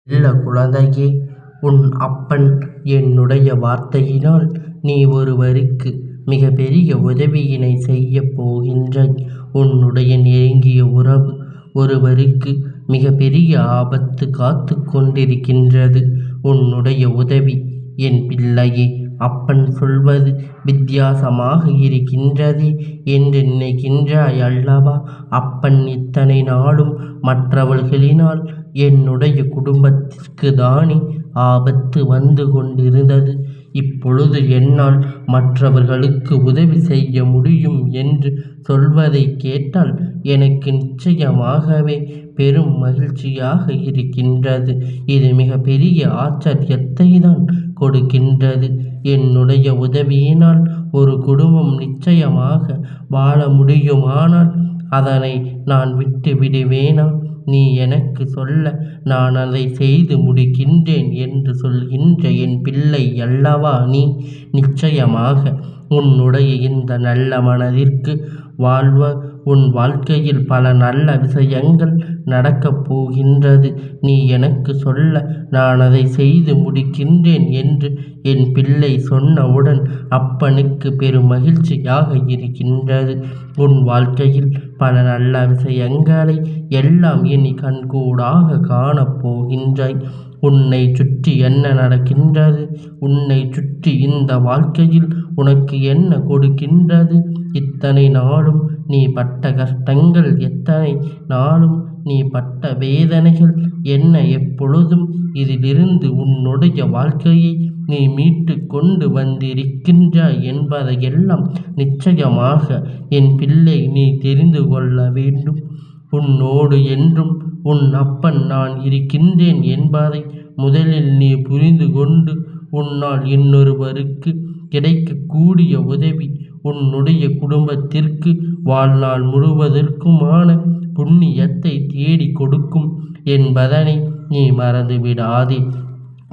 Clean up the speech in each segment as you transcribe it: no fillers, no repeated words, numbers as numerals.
செல்ல குழந்தையே, உன் அப்பன் என்னுடைய வார்த்தையினால் நீ ஒருவருக்கு மிக பெரிய உதவியினை செய்யப் போகின்றாய். உன்னுடைய நெருங்கிய உறவு ஒருவருக்கு மிக பெரிய ஆபத்து காத்து கொண்டிருக்கின்றது. உன்னுடைய உதவி என் பிள்ளையே, அப்பன் சொல்வது வித்தியாசமாக இருக்கின்றதே என்று நினைக்கின்றாய் அல்லவா? அப்பன் இத்தனை நாளும் மற்றவர்களினால் என்னுடைய குடும்பத்திற்கு தானே ஆபத்து வந்து கொண்டிருந்தது. இப்பொழுது என்னால் மற்றவர்களுக்கு உதவி செய்ய முடியும் என்று சொல்வதை கேட்டால் எனக்கு நிச்சயமாகவே பெரும் மகிழ்ச்சியாக இருக்கின்றது. இது மிக பெரிய ஆச்சரியத்தை தான் கொடுக்கின்றது. என்னுடைய உதவியினால் ஒரு குடும்பம் நிச்சயமாக வாழ முடியுமானால் அதனை நான் விட்டு விடுவேனா? நீ எனக்கு சொல்ல நான் அதை செய்து முடிக்கின்றேன் என்று சொல்கின்ற என் பிள்ளை அல்லவா நீ? நிச்சயமாக உன்னுடைய இந்த நல்ல மனதிற்கு உன் வாழ்க்கையில் பல நல்ல விஷயங்கள் நடக்கப் போகின்றது. நீ எனக்கு சொல்ல நான் அதை செய்து முடிக்கின்றேன் என்று என் பிள்ளை சொன்னவுடன் அப்பனுக்கு பெரும் மகிழ்ச்சியாக இருக்கின்றது. உன் வாழ்க்கையில் பல நல்ல விஷயங்களை எல்லாம் இனி கண்கூடாக காணப்போகின்றாய். உன்னை சுற்றி என்ன நடக்கின்றது? உன்னை சுற்றி இந்த வாழ்க்கையில் உனக்கு என்ன கொடுக்கின்றது? இத்தனை நாளும் நீ பட்ட கஷ்டங்கள், எத்தனை நாளும் நீ பட்ட வேதனைகள் என்ன? எப்பொழுதும் இதிலிருந்து உன்னுடைய வாழ்க்கையை நீ மீட்டு கொண்டு வந்திருக்கின்றாய் என்பதையெல்லாம் நிச்சயமாக என் பிள்ளை நீ தெரிந்து கொள்ள வேண்டும். உன்னோடு என்றும் உன் அப்பன் நான் இருக்கின்றேன் என்பதை முதலில் நீ புரிந்து கொண்டு உன்னால் இன்னொருவருக்கு கிடைக்கக்கூடிய உதவி உன்னுடைய குடும்பத்திற்கு வாழ்நாள் முழுவதற்குமான புண்ணியத்தை தேடி கொடுக்கும் என்பதனை நீ மறந்துவிடாதே.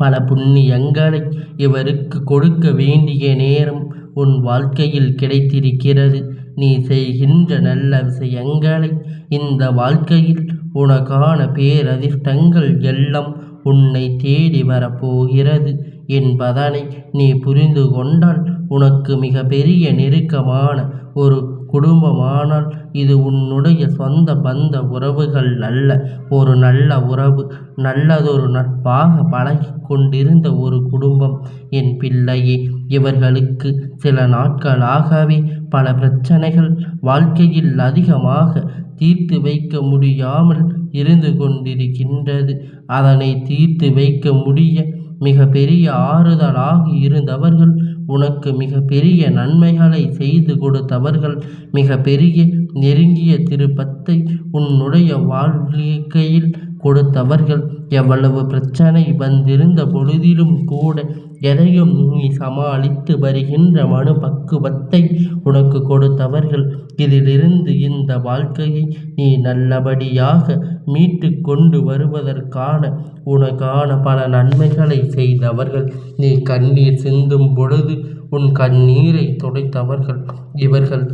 பல புண்ணியங்களை இவருக்கு கொடுக்க வேண்டிய நேரம் உன் வாழ்க்கையில் கிடைத்திருக்கிறது. நீ செய்கின்ற நல்ல விஷயங்களை இந்த வாழ்க்கையில் உனக்கான பேரதிர்ஷ்டங்கள் எல்லாம் உன்னை தேடி வரப்போகிறது என்பதனை நீ புரிந்து கொண்டால் உனக்கு மிக பெரிய நெருக்கமான ஒரு குடும்பமானால் இது உன்னுடைய சொந்த பந்த உறவுகள் அல்ல. ஒரு நல்ல உறவு, நல்லதொரு நட்பாக பழகி கொண்டிருந்த ஒரு குடும்பம் என் பிள்ளையே. இவர்களுக்கு சில நாட்களாகவே பல பிரச்சனைகள் வாழ்க்கையில் அதிகமாக தீர்த்து வைக்க முடியாமல் இருந்து கொண்டிருக்கின்றது. அதனை தீர்த்து வைக்க முடிய மிக பெரிய ஆறுதலாக இருந்தவர்கள், உனக்கு மிக பெரிய நன்மைகளை செய்து கொடுத்தவர்கள், மிக பெரிய நெருங்கிய திருப்பத்தை உன்னுடைய வாழ்க்கையில் கொடுத்தவர்கள், எவ்வளவு பிரச்சனை வந்திருந்த பொழுதிலும் கூட எதையும் நீ சமாளித்து வருகின்ற மனு பக்குவத்தை உனக்கு கொடுத்தவர்கள், இதிலிருந்து இந்த வாழ்க்கையை நீ நல்லபடியாக மீட்டு கொண்டு வருவதற்கான உனக்கான பல நன்மைகளை செய்தவர்கள், நீ கண்ணீர் சிந்தும் பொழுது உன் கண்ணீரை துடைத்தவர்கள் இவர்கள்.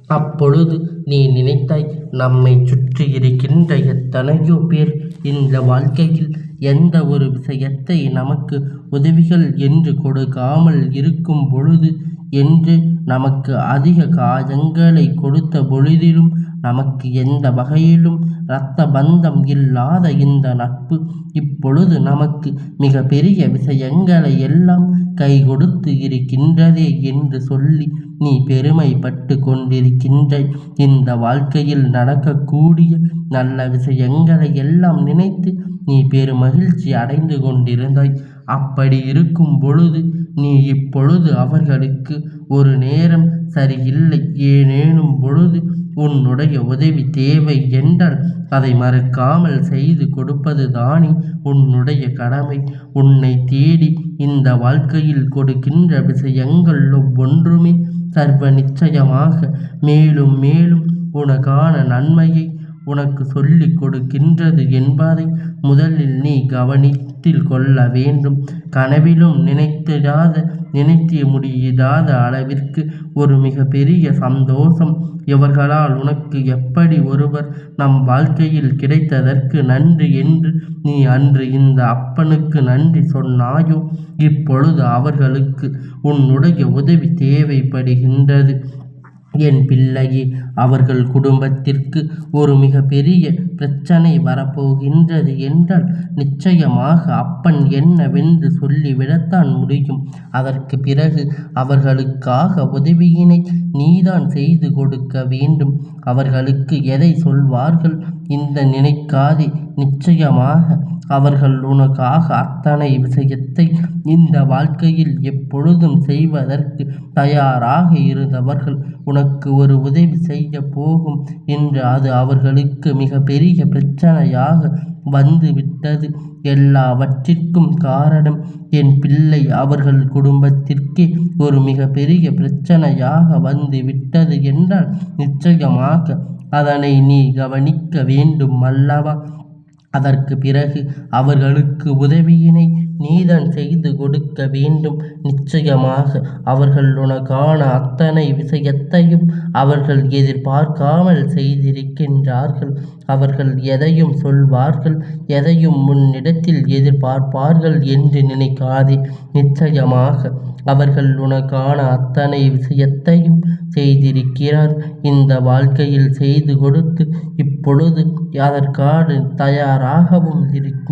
அப்பொழுது நீ நினைத்தாய், நம்மை சுற்றி இருக்கின்ற எத்தனையோ பேர் இந்த வாழ்க்கையில் எந்த ஒரு விஷயத்தை நமக்கு உதவிகள் என்று கொடுக்காமல் இருக்கும் பொழுது, என்று நமக்கு அதிக காயங்களை கொடுத்த பொழுதிலும், நமக்கு எந்த வகையிலும் இரத்த பந்தம் இல்லாத இந்த நட்பு இப்பொழுது நமக்கு மிக பெரிய விஷயங்களை எல்லாம் கை கொடுத்து இருக்கின்றதே என்று சொல்லி நீ பெருமைப்பட்டு கொண்டிருக்கின்றாய். இந்த வாழ்க்கையில் நடக்கக்கூடிய நல்ல விஷயங்களை எல்லாம் நினைத்து நீ பெருமகிழ்ச்சி அடைந்து கொண்டிருந்தாய். அப்படி இருக்கும் பொழுது நீ இப்பொழுது அவர்களுக்கு ஒரு நேரம் சரியில்லை, ஏனேனும் பொழுது உன்னுடைய உதவி தேவை என்றால் அதை மறக்காமல் செய்து கொடுப்பது தானே உன்னுடைய கடமை. உன்னை தேடி இந்த வாழ்க்கையில் கொடுக்கின்ற விஷயங்கள் ஒவ்வொன்றுமே சர்வ நிச்சயமாக மேலும் மேலும் உனக்கான நன்மையை உனக்கு சொல்லிக் கொடுக்கின்றது என்பதை முதலில் நீ கவனித்தில் கொள்ள வேண்டும். கனவிலும் நினைத்து முடியாத அளவிற்கு ஒரு மிக பெரிய சந்தோஷம் இவர்களால் உனக்கு எப்படி ஒருவர் நம் வாழ்க்கையில் கிடைத்ததற்கு நன்றி என்று நீ அன்று இந்த அப்பனுக்கு நன்றி சொன்னாயோ, இப்பொழுது அவர்களுக்கு உன்னுடைய உதவி தேவைப்படுகின்றது. என் பிள்ளையே, அவர்கள் குடும்பத்திற்கு ஒரு மிக பெரிய பிரச்சனை வரப்போகின்றது என்றால் நிச்சயமாக அப்பன் என்னவென்று சொல்லிவிடத்தான் முடியும். அதற்கு பிறகு அவர்களுக்காக உதவியினை நீதான் செய்து கொடுக்க வேண்டும். அவர்களுக்கு எதை சொல்வார்கள் என்று நினைக்காதே. நிச்சயமாக அவர்கள் உனக்காக அத்தனை விஷயத்தை இந்த வாழ்க்கையில் எப்பொழுதும் செய்வதற்கு தயாராக இருந்தவர்கள் உனக்கு ஒரு உதவி செய்ய போகும் என்று அது அவர்களுக்கு மிக பெரிய பிரச்சனையாக வந்துவிட்டது. எல்லாவற்றிற்கும் காரணம் என் பிள்ளை அவர்கள் குடும்பத்திற்கே ஒரு மிக பெரிய பிரச்சனையாக வந்து விட்டது என்றால் நிச்சயமாக அதனை நீ கவனிக்க வேண்டும் அல்லவா? அதற்கு பிறகு அவர்களுக்கு உதவியினை நீதான் செய்து கொடுக்க வேண்டும். நிச்சயமாக அவர்கள் உனக்கான அத்தனை விஷயத்தையும் அவர்கள் எதிர்பார்க்காமல் செய்திருக்கின்றார்கள். அவர்கள் எதையும் சொல்வார்கள், எதையும் முன்னிடத்தில் எதிர்பார்ப்பார்கள் என்று நினைக்காதே. நிச்சயமாக அவர்கள் உனக்கான அத்தனை விஷயத்தையும் செய்திருக்கிறார். இந்த வாழ்க்கையில் செய்து கொடுத்து இப்பொழுது அதற்கான தயாராகவும்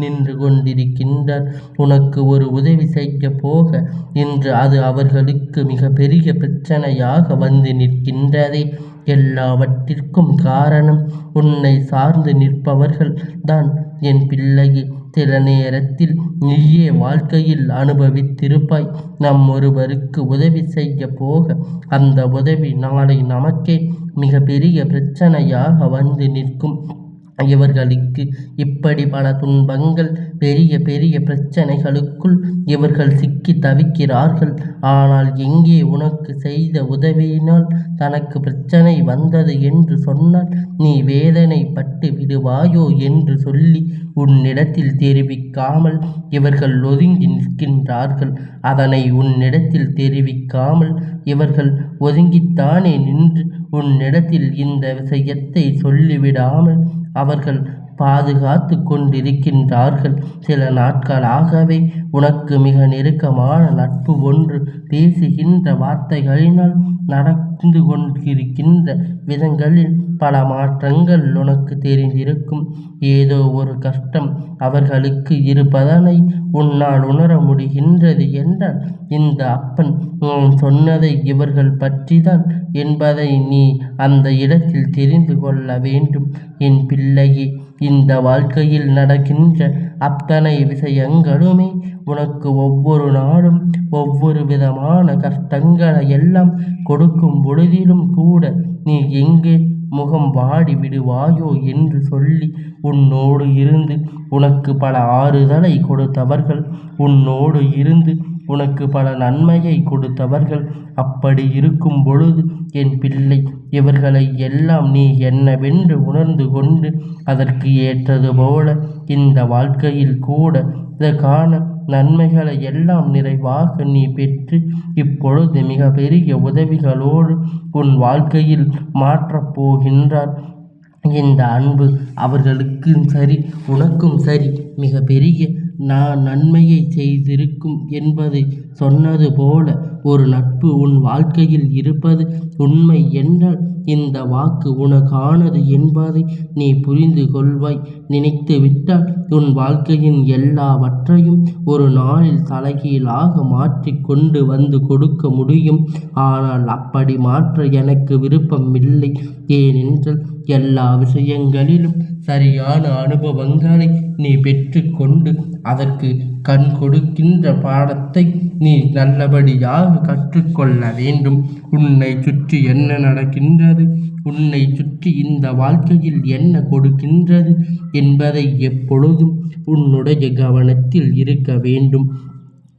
நின்று கொண்டிருக்கின்றார். உனக்கு ஒரு உதவி செய்ய போக இன்று அது அவர்களுக்கு மிக பெரிய பிரச்சனையாக வந்து நிற்கின்றதே. எல்லாவற்றிற்கும் காரணம் உன்னை சார்ந்து நிற்பவர்கள் தான் என் பிள்ளையே. சில நேரத்தில் நீயே வாழ்க்கையில் அனுபவித்திருப்பாய். நம் ஒருவருக்கு உதவி செய்ய போக அந்த உதவி நாளை நமக்கே மிக பெரிய பிரச்சனையாக வந்து நிற்கும். இவர்களுக்கு இப்படி பல துன்பங்கள், பெரிய பெரிய பிரச்சனைகளுக்குள் இவர்கள் சிக்கி தவிக்கிறார்கள். ஆனால் எங்கே உனக்கு செய்த உதவியினால் தனக்கு பிரச்சனை வந்தது என்று சொன்னால் நீ வேதனைப்பட்டு விடுவாயோ என்று சொல்லி உன்னிடத்தில் தெரிவிக்காமல் இவர்கள் ஒதுங்கி நிற்கின்றார்கள். அதனை உன்னிடத்தில் தெரிவிக்காமல் இவர்கள் ஒதுங்கித்தானே நின்று உன்னிடத்தில் இந்த விஷயத்தை சொல்லிவிடாமல் அவர்கள் பாதுகாத்து கொண்டிருக்கின்றார்கள். சில நாட்களாகவே உனக்கு மிக நெருக்கமான நட்பு ஒன்று பேசுகின்ற வார்த்தைகளினால் நடந்து கொண்டிருக்கின்ற விதங்களில் பல மாற்றங்கள் உனக்கு தெரிந்திருக்கும். ஏதோ ஒரு கஷ்டம் அவர்களுக்கு இருப்பதனை உன்னால் உணர முடிகின்றது என்றால் இந்த அப்பன் சொன்னதை இவர்கள் பற்றிதான் என்பதை நீ அந்த இடத்தில் தெரிந்து கொள்ள வேண்டும். என் பிள்ளையே, இந்த வாழ்க்கையில் நடக்கின்ற அத்தனை விஷயங்களுமே உனக்கு ஒவ்வொரு நாளும் ஒவ்வொரு விதமான கஷ்டங்களை எல்லாம் கொடுக்கும் பொழுதிலும் கூட நீ எங்கே முகம் வாடி விடுவாயோ என்று சொல்லி உன்னோடு இருந்து உனக்கு பல ஆறுதலை கொடுத்தவர்கள், உன்னோடு இருந்து உனக்கு பல நன்மையை கொடுத்தவர்கள். அப்படி இருக்கும் பொழுது என் பிள்ளை, இவர்களை எல்லாம் நீ என்னவென்று உணர்ந்து கொண்டு அதற்கு ஏற்றது போல இந்த வாழ்க்கையில் கூட இதற்கான நன்மைகளை எல்லாம் நிறைவாக நீ பெற்று இப்பொழுது மிக பெரிய உதவிகளோடு உன் வாழ்க்கையில் மாற்றப் போகின்றார். இந்த அன்பு அவர்களுக்கும் சரி உனக்கும் சரி மிக பெரிய நன்மையை செய்திருக்கும் என்பதை சொன்னது போல ஒரு நட்பு உன் வாழ்க்கையில் இருப்பது உண்மை என்றால் இந்த வாக்கு உனக்கானது என்பதை நீ புரிந்து கொள்வாய். நினைத்து விட்டால் உன் வாழ்க்கையின் எல்லாவற்றையும் ஒரு நாளில் தலைகீழாக மாற்றி கொண்டு வந்து கொடுக்க முடியும். ஆனால் அப்படி மாற்ற எனக்கு விருப்பம் இல்லை. ஏனென்றால் எல்லா விஷயங்களிலும் சரியான அனுபவங்களை நீ பெற்று கொண்டு அதற்கு கண் கொடுக்கின்ற பாடத்தை நீ நல்லபடியாக கற்றுக்கொள்ள வேண்டும். உன்னை சுற்றி என்ன நடக்கின்றது, உன்னை சுற்றி இந்த வாழ்க்கையில் என்ன கொடுக்கின்றது என்பதை எப்பொழுதும் உன்னுடைய கவனத்தில் இருக்க வேண்டும்.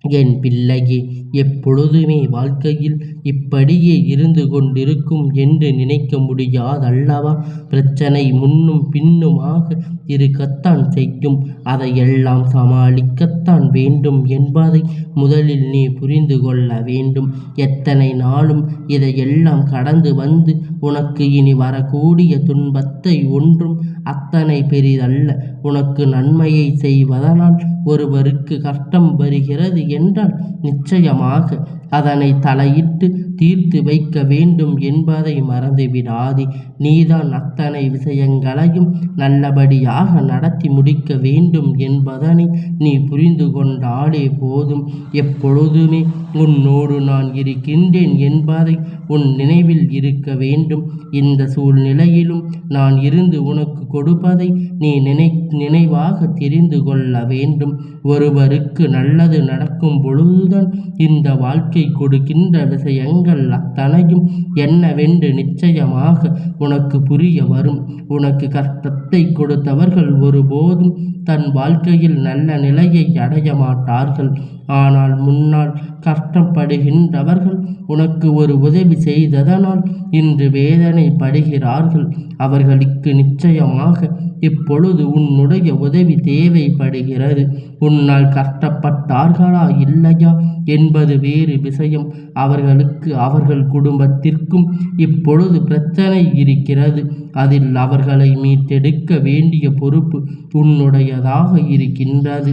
என் பிள்ளையே, எப்பொழுதுமே வாழ்க்கையில் இப்படியே இருந்து கொண்டிருக்கும் என்று நினைக்க முடியாதல்லவா? பிரச்சனை முன்னும் பின்னுமாக இருக்கத்தான் செய்யும். அதையெல்லாம் சமாளிக்கத்தான் வேண்டும் என்பதை முதலில் நீ புரிந்து கொள்ள வேண்டும். எத்தனை நாளும் இதையெல்லாம் கடந்து வந்து உனக்கு இனி வரக்கூடிய துன்பத்தை ஒன்றும் அத்தனை பெரிதல்ல. உனக்கு நன்மையை செய்வதனால் ஒருவருக்கு கஷ்டம் வருகிறது என்றால் நிச்சயமாக அதனை தலையிட்டு தீர்த்து வைக்க வேண்டும் என்பதை மறந்துவிடாதே. நீதான் அத்தனை விஷயங்களையும் நல்லபடியாக நடத்தி முடிக்க வேண்டும் என்பதனை நீ புரிந்து கொண்டாலே போதும். எப்பொழுதுமே உன்னோடு நான் இருக்கின்றேன் என்பதை உன் நினைவில் இருக்க வேண்டும். இந்த சூழ்நிலையிலும் நான் இருந்து உனக்கு கொடுப்பதை நீ நினைவாக தெரிந்து கொள்ள வேண்டும். ஒருவருக்கு நல்லது நடக்கும் பொழுதுதான் இந்த வாழ்க்கை கொடுக்கின்ற விஷயங்கள் அத்தனையும் என்னவென்று நிச்சயமாக உனக்கு புரிய வரும். உனக்கு கஷ்டத்தை கொடுத்தவர்கள் ஒருபோதும் தன் வாழ்க்கையில் நல்ல நிலையை அடைய மாட்டார்கள். ஆனால் முன்னால் கஷ்டப்படுகின்றவர்கள் உனக்கு ஒரு உதவி செய்ததனால் இன்று வேதனைப்படுகிறார்கள். அவர்களுக்கு நிச்சயமாக இப்பொழுது உன்னுடைய உதவி தேவைப்படுகிறது. உன்னால் கஷ்டப்பட்டார்களா இல்லையா என்பது வேறு விஷயம். அவர்களுக்கு அவர்கள் குடும்பத்திற்கும் இப்பொழுது பிரச்சனை இருக்கிறது. அதில் அவர்களை மீட்டெடுக்க வேண்டிய பொறுப்பு உன்னுடையதாக இருக்கின்றது.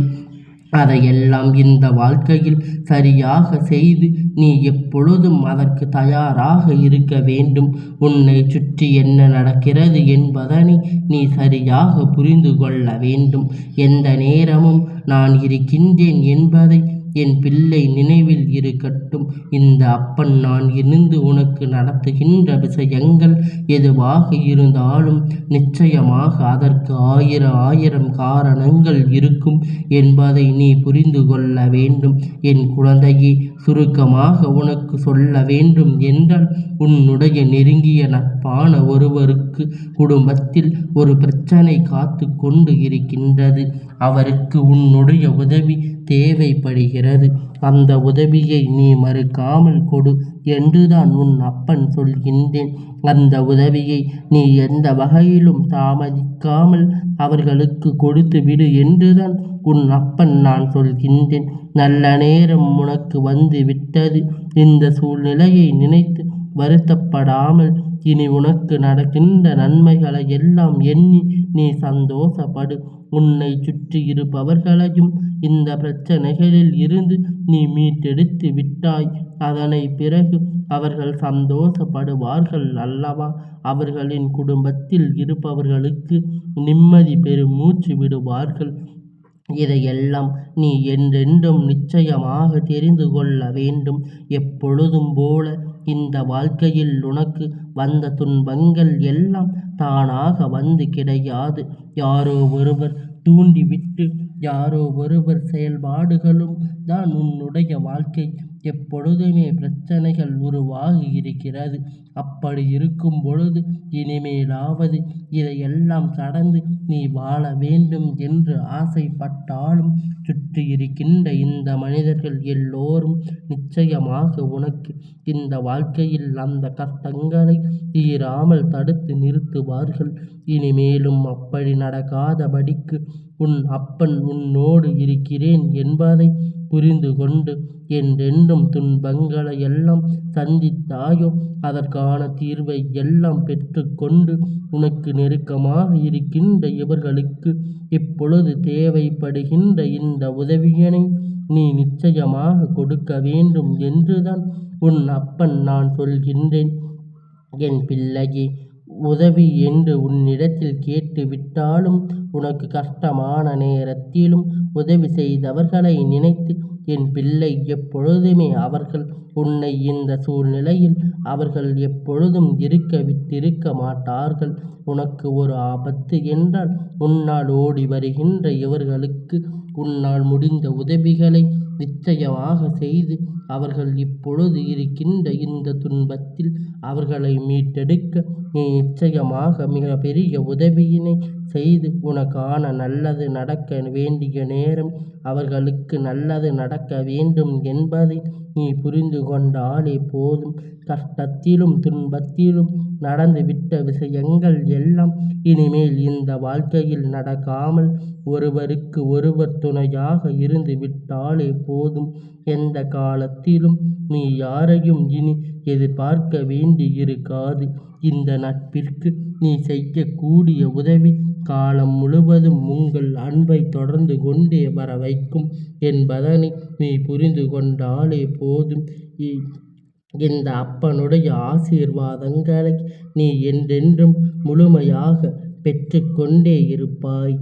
அதையெல்லாம் இந்த வாழ்க்கையில் சரியாக செய்து நீ எப்பொழுதும் அதற்கு தயாராக இருக்க வேண்டும். உன்னை சுற்றி என்ன நடக்கிறது என்பதனை நீ சரியாக புரிந்து கொள்ள வேண்டும். எந்த நேரமும் நான் இருக்கின்றேன் என்பதை என் பிள்ளை நினைவில் இருக்கட்டும். இந்த அப்பன் நான் இருந்து உனக்கு நடத்துகின்ற விஷயங்கள் எதுவாக இருந்தாலும் நிச்சயமாக அதற்கு ஆயிரம் காரணங்கள் இருக்கும் என்பதை நீ புரிந்து கொள்ள வேண்டும். என் குழந்தையே, சுருக்கமாக உனக்கு சொல்ல வேண்டும் என்றால் உன்னுடைய நெருங்கிய நட்பான ஒருவருக்கு குடும்பத்தில் ஒரு பிரச்சனை காத்து கொண்டு இருக்கின்றது. அவருக்கு உன்னுடைய உதவி தேவைப்படுகிறது. அந்த உதவியை நீ மறுக்காமல் கொடு என்றுதான் உன் அப்பன் சொல்கின்றேன். அந்த உதவியை நீ எந்த வகையிலும் தாமதிக்காமல் அவர்களுக்கு கொடுத்து விடு என்றுதான் உன் அப்பன் நான் சொல்கின்றேன். நல்ல நேரம் உனக்கு வந்து விட்டது. இந்த சூழ்நிலையை நினைத்து வருத்தப்படாமல் இனி உனக்கு நடக்கின்ற நன்மைகளை எல்லாம் எண்ணி நீ சந்தோஷப்படு. உன்னை சுற்றி இருப்பவர்களையும் இந்த பிரச்சனைகளில் இருந்து நீ மீட்டெடுத்து விட்டாய். அதனை பிறகு அவர்கள் சந்தோஷப்படுவார்கள் அல்லவா? அவர்களின் குடும்பத்தில் இருப்பவர்களுக்கு நிம்மதி பெருமூச்சு விடுவார்கள். இதையெல்லாம் நீ என்றென்றும் நிச்சயமாக தெரிந்து கொள்ள வேண்டும். எப்பொழுதும் போல இந்த வாழ்க்கையில் உனக்கு வந்த துன்பங்கள் எல்லாம் தானாக வந்து கிடையாது. யாரோ ஒருவர் தூண்டிவிட்டு யாரோ ஒருவர் செயல்பாடுகளும் தான் உன்னுடைய வாழ்க்கை. எப்பொழுதுமே பிரச்சனைகள் உருவாகி இருக்கிறது. அப்படி இருக்கும் பொழுது இனிமேலாவது இதையெல்லாம் கடந்து நீ வாழ வேண்டும் என்று ஆசைப்பட்டாலும் சுற்றி இருக்கின்ற இந்த மனிதர்கள் எல்லோரும் நிச்சயமாக உனக்கு இந்த வாழ்க்கையில் அந்த கஷ்டங்களை தீராமல் தடுத்து நிறுத்துவார்கள். இனிமேலும் அப்படி நடக்காதபடிக்கு உன் அப்பன் உன்னோடு இருக்கிறேன் என்பதை புரிந்து கொண்டு என்றென்றும் துன்பங்களை எல்லாம் சந்தித்தாயோ அதற்கான தீர்வை எல்லாம் பெற்றுக்கொண்டு உனக்கு நெருக்கமாக இருக்கின்ற இவர்களுக்கு இப்பொழுது தேவைப்படுகின்ற இந்த உதவியினை நீ நிச்சயமாக கொடுக்க வேண்டும் என்றுதான் உன் அப்பன் நான் சொல்கின்றேன். என் பிள்ளையே, உதவி என்று உன்னிடத்தில் கேட்டு விட்டாலும் உனக்கு கஷ்டமான நேரத்திலும் உதவி செய்தவர்களை நினைத்து என் பிள்ளை எப்பொழுதுமே அவர்கள் உன்னை இந்த சூழ்நிலையில் அவர்கள் எப்பொழுதும் இருக்க விட்டிருக்க மாட்டார்கள். உனக்கு ஒரு ஆபத்து என்றால் உன்னால் ஓடி வருகின்ற இவர்களுக்கு உன்னால் முடிந்த உதவிகளை நிச்சயமாக செய்து அவர்கள் இப்பொழுது இருக்கின்ற இந்த துன்பத்தில் அவர்களை மீட்டெடுக்க நீ நிச்சயமாக மிக பெரிய உதவியினை செய்து உனக்கான நல்லது நடக்க வேண்டிய நேரம் அவர்களுக்கு நல்லது நடக்க வேண்டும் என்பதை நீ புரிந்து கொண்டாலே போதும். கஷ்டத்திலும் துன்பத்திலும் நடந்துவிட்ட விஷயங்கள் எல்லாம் இனிமேல் இந்த வாழ்க்கையில் நடக்காமல் ஒருவருக்கு ஒருவர் துணையாக இருந்து விட்டாலே போதும். எந்த காலத்திலும் நீ யாரையும் இனி எதிர்பார்க்க வேண்டியிருக்காது. இந்த நட்பிற்கு நீ செய்யக்கூடிய உதவி காலம் முழுவதும் உங்கள் அன்பை தொடர்ந்து கொண்டே வர வைக்கும் என்பதனை நீ புரிந்து கொண்டாலே போதும். இந்த அப்பனுடைய ஆசீர்வாதங்களை நீ என்றென்றும் முழுமையாக பெற்றுக்கொண்டே இருப்பாய்.